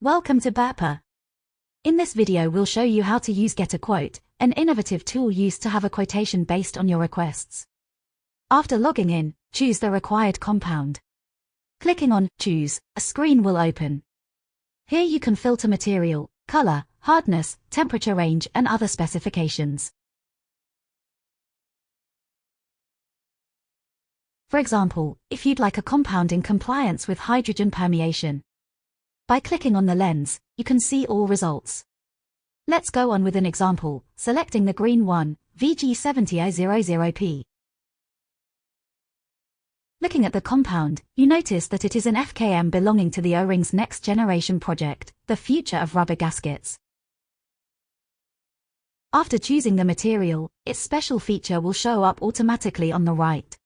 Welcome to Ber-PA. In this video we'll show you how to use Get a Quote, an innovative tool used to have a quotation based on your requests. After logging in, choose the required compound. Clicking on Choose, a screen will open. Here you can filter material, color, hardness, temperature range and other specifications. For example, if you'd like a compound in compliance with hydrogen permeation. By clicking on the lens, you can see all results. Let's go on with an example, selecting the green one, VG70I00P. Looking at the compound, you notice that it is an FKM belonging to the O-Ring's next generation project, the future of rubber gaskets. After choosing the material, its special feature will show up automatically on the right.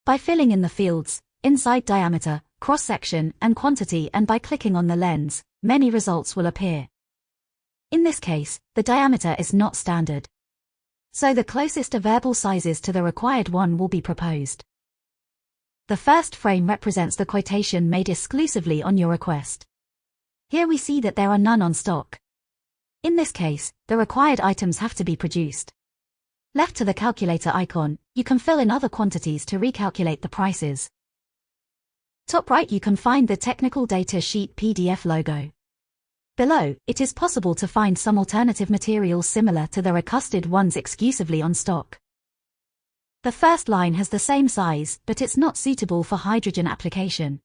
By filling in the fields, inside diameter, cross-section and quantity, and by clicking on the lens, many results will appear. In this case, the diameter is not standard. So the closest available sizes to the required one will be proposed. The first frame represents the quotation made exclusively on your request. Here we see that there are none on stock. In this case, the required items have to be produced. Left to the calculator icon, you can fill in other quantities to recalculate the prices. Top right you can find the technical data sheet PDF logo. Below, it is possible to find some alternative materials similar to the requested ones exclusively on stock. The first line has the same size, but it's not suitable for hydrogen application.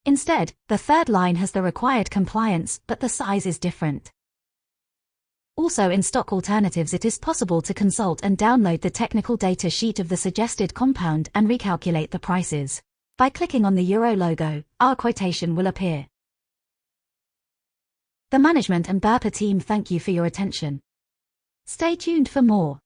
Instead, the third line has the required compliance, but the size is different. Also in stock alternatives it is possible to consult and download the technical data sheet of the suggested compound and recalculate the prices. By clicking on the Euro logo, our quotation will appear. The management and Ber-PA team thank you for your attention. Stay tuned for more.